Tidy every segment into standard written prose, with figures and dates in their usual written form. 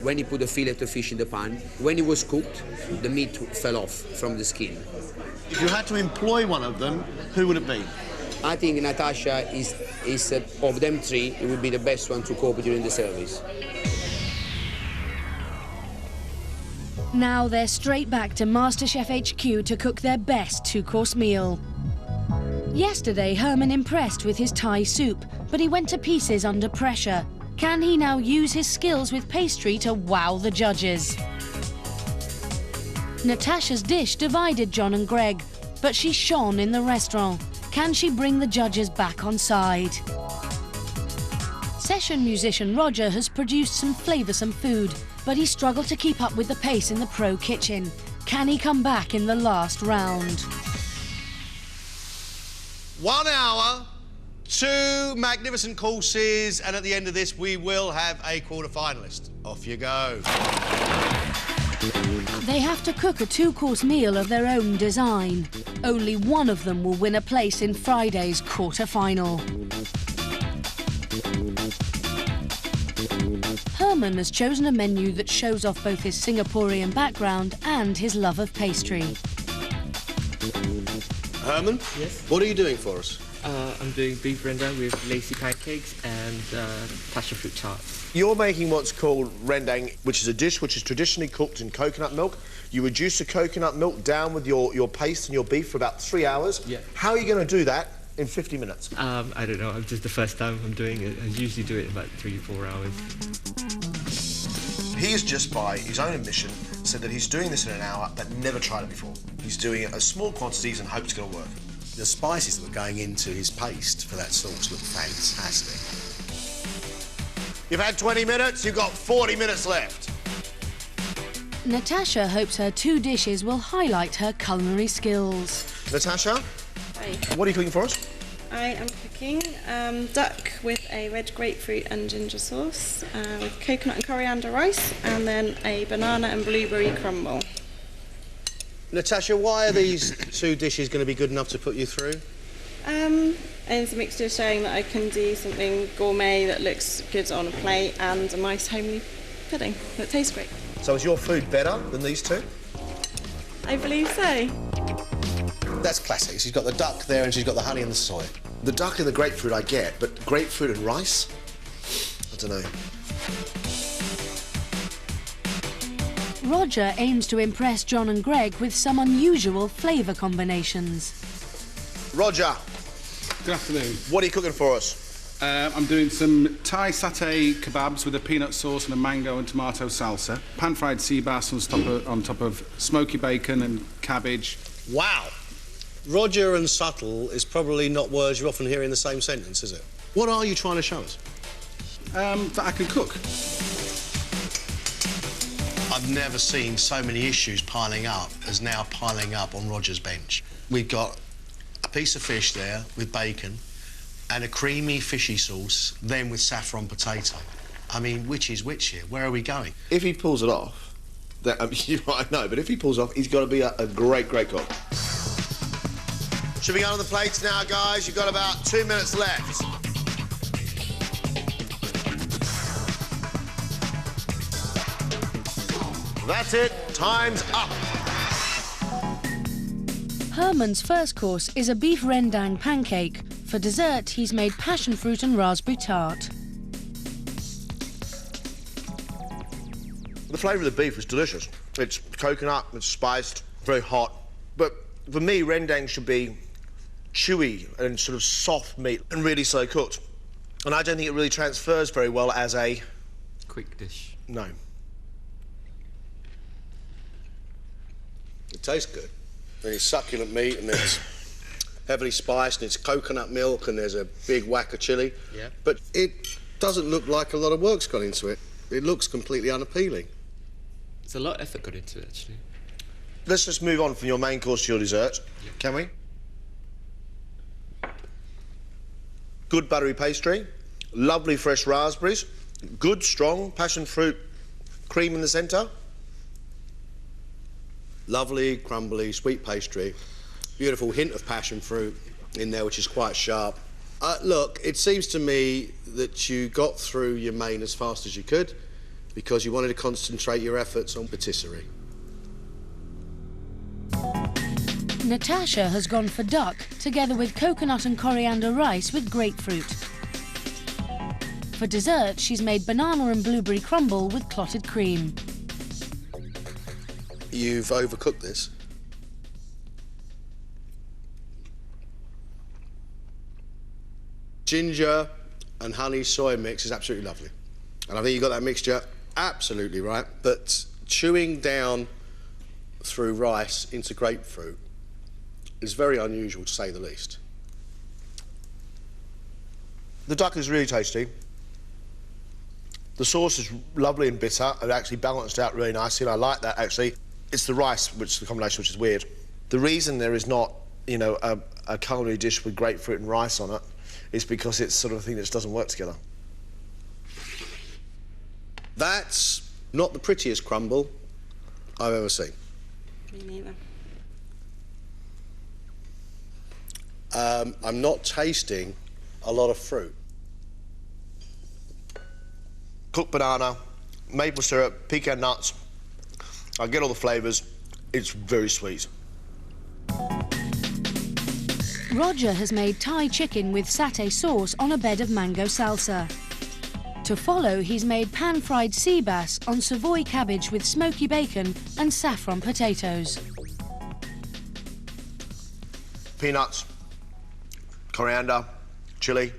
When he put the fillet of fish in the pan, when it was cooked, the meat fell off from the skin. If you had to employ one of them, who would it be? I think Natasha is of them three, it would be the best one to cope during the service. Now they're straight back to MasterChef HQ to cook their best two-course meal. Yesterday, Herman impressed with his Thai soup, but he went to pieces under pressure. Can he now use his skills with pastry to wow the judges? Natasha's dish divided John and Greg, but she shone in the restaurant. Can she bring the judges back on side? Session musician Roger has produced some flavoursome food, but he struggled to keep up with the pace in the pro kitchen. Can he come back in the last round? 1 hour, 2 magnificent courses, and at the end of this, we will have a quarter-finalist. Off you go. They have to cook a two-course meal of their own design. Only one of them will win a place in Friday's quarter-final. Herman has chosen a menu that shows off both his Singaporean background and his love of pastry. Herman? Yes? What are you doing for us? I'm doing beef rendang with lacy pancakes and passion fruit tarts. You're making what's called rendang, which is a dish which is traditionally cooked in coconut milk. You reduce the coconut milk down with your paste and your beef for about 3 hours. Yeah. How are you going to do that in 50 minutes? I don't know, it's just the first time I'm doing it. I usually do it in about 3 to 4 hours. He's just, by his own admission, said that he's doing this in an hour but never tried it before. He's doing it at small quantities and hopes it's going to work. The spices that were going into his paste for that sauce look fantastic. You've had 20 minutes, you've got 40 minutes left. Natasha hopes her 2 dishes will highlight her culinary skills. Natasha, Hi. what are you cooking for us? I am cooking duck with a red grapefruit and ginger sauce, with coconut and coriander rice, and then a banana and blueberry crumble. Natasha, why are these 2 dishes going to be good enough to put you through? And it's a mixture showing that I can do something gourmet that looks good on a plate and a nice homely pudding that tastes great. So is your food better than these 2? I believe so. That's classic. She's got the duck there and she's got the honey and the soy. The duck and the grapefruit I get, but grapefruit and rice? I don't know. Roger aims to impress John and Greg with some unusual flavour combinations. Roger, Good afternoon. what are you cooking for us? I'm doing some Thai satay kebabs with a peanut sauce and a mango and tomato salsa. Pan-fried sea bass on top of smoky bacon and cabbage. Wow. Roger and subtle is probably not words you often hear in the same sentence, is it? What are you trying to show us? That I can cook. I've never seen so many issues piling up as now piling up on Roger's bench. We've got a piece of fish there with bacon and a creamy fishy sauce, then with saffron potato. I mean, which is which here? Where are we going? If he pulls it off, you might know, but if he pulls it off, he's got to be a great, great cook. Should we go on the plates now, guys? You've got about 2 minutes left. That's it. Time's up. Herman's first course is a beef rendang pancake. For dessert, he's made passion fruit and raspberry tart. The flavour of the beef is delicious. It's coconut, it's spiced, very hot. But for me, rendang should be chewy and sort of soft meat and really slow cooked. And I don't think it really transfers very well as a... Quick dish. No. It tastes good. And it's succulent meat and it's heavily spiced and it's coconut milk and there's a big whack of chilli. Yeah. But it doesn't look like a lot of work's gone into it. It looks completely unappealing. There's a lot of effort got into it, actually. Let's just move on from your main course to your dessert, can we? Good buttery pastry, lovely fresh raspberries, good strong passion fruit cream in the centre. Lovely, crumbly, sweet pastry. Beautiful hint of passion fruit in there, which is quite sharp. Look, it seems to me that you got through your main as fast as you could. because you wanted to concentrate your efforts on patisserie. Natasha has gone for duck, together with coconut and coriander rice with grapefruit. For dessert, she's made banana and blueberry crumble with clotted cream. You've overcooked this. Ginger and honey soy mix is absolutely lovely. And I think you got that mixture absolutely right, but chewing down through rice into grapefruit is very unusual, to say the least. The duck is really tasty. The sauce is lovely and bitter. It actually balanced out really nicely, and I like that, actually. It's the rice, the combination, which is weird. The reason there is not, you know, a culinary dish with grapefruit and rice on it is because it's sort of a thing that just doesn't work together. That's not the prettiest crumble I've ever seen. Me neither. I'm not tasting a lot of fruit. Cooked banana, maple syrup, pecan nuts. I get all the flavours. It's very sweet. Roger has made Thai chicken with satay sauce on a bed of mango salsa. To follow, he's made pan-fried sea bass on Savoy cabbage with smoky bacon and saffron potatoes. Peanuts, coriander, chilli.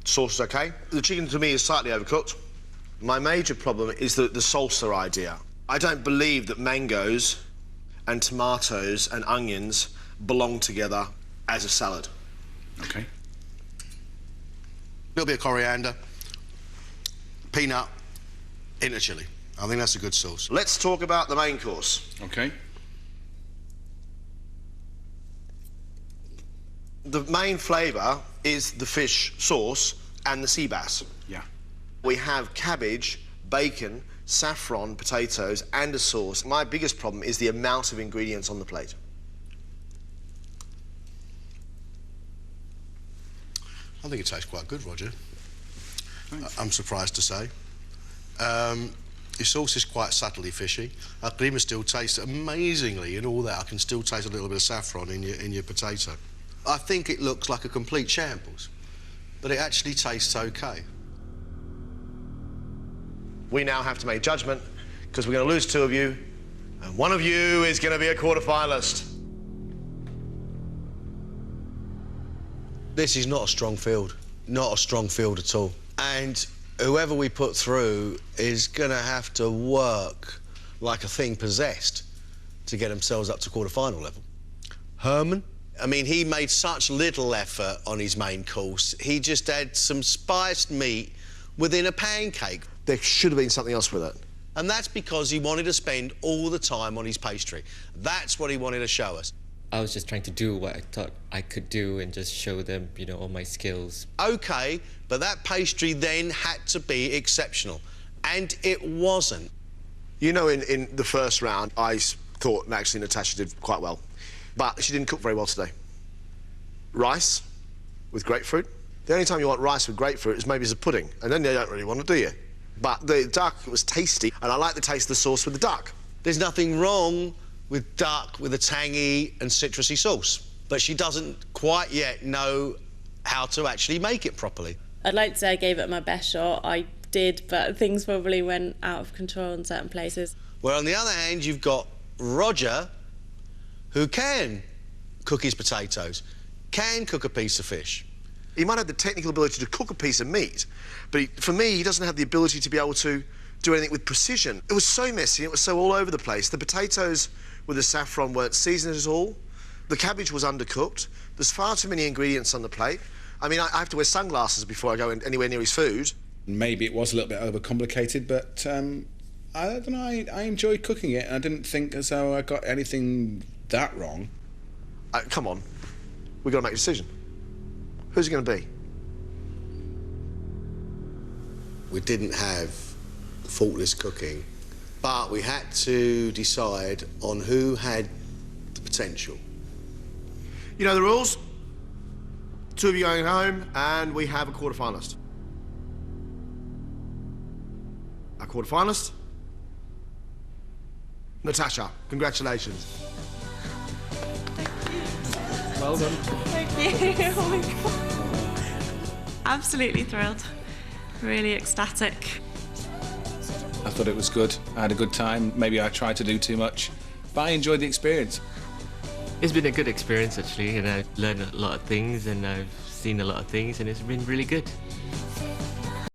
Sauce is okay. The chicken to me is slightly overcooked. My major problem is the salsa idea. I don't believe that mangoes and tomatoes and onions belong together as a salad. Okay. A little bit of coriander, peanut, into chilli. I think that's a good sauce. Let's talk about the main course. Okay. The main flavour is the fish sauce and the sea bass. Yeah. We have cabbage, bacon, saffron, potatoes and a sauce. My biggest problem is the amount of ingredients on the plate. I think it tastes quite good, Roger. Thanks. I'm surprised to say. Your sauce is quite subtly fishy. I can even still taste it amazingly in all that. I can still taste a little bit of saffron in your potato. I think it looks like a complete shambles, but it actually tastes okay. We now have to make judgment because we're going to lose two of you and one of you is going to be a quarter-finalist. This is not a strong field, not a strong field at all. And whoever we put through is going to have to work like a thing possessed to get themselves up to quarter-final level. Herman? I mean, he made such little effort on his main course. He just had some spiced meat within a pancake. There should have been something else with it. And that's because he wanted to spend all the time on his pastry. That's what he wanted to show us. I was just trying to do what I thought I could do and just show them, you know, all my skills. OK, but that pastry then had to be exceptional. And it wasn't. You know, in the first round, I thought actually Natasha did quite well. But she didn't cook very well today. Rice with grapefruit. The only time you want rice with grapefruit is maybe as a pudding, and then you don't really want to, do you? But the duck was tasty, and I like the taste of the sauce with the duck. There's nothing wrong with duck with a tangy and citrusy sauce, but she doesn't quite yet know how to actually make it properly. I'd like to say I gave it my best shot. I did, but things probably went out of control in certain places. Where on the other hand, you've got Roger, who can cook his potatoes, can cook a piece of fish. He might have the technical ability to cook a piece of meat, but for me, he doesn't have the ability to be able to do anything with precision. It was so messy, it was so all over the place. The potatoes with the saffron weren't seasoned at all. The cabbage was undercooked. There's far too many ingredients on the plate. I mean, I have to wear sunglasses before I go anywhere near his food. Maybe it was a little bit overcomplicated, but I don't know, I enjoyed cooking it, and I didn't think as though I got anything that wrong. Come on, we've got to make a decision. Who's it going to be? We didn't have faultless cooking, but we had to decide on who had the potential. You know the rules. Two of you going home, and we have a quarter-finalist. quarterfinalist, Natasha. Congratulations. Well done. Thank you. Oh my God. Absolutely thrilled. Really ecstatic. I thought it was good. I had a good time. Maybe I tried to do too much, but I enjoyed the experience. It's been a good experience actually, and I've learned a lot of things and I've seen a lot of things, and it's been really good.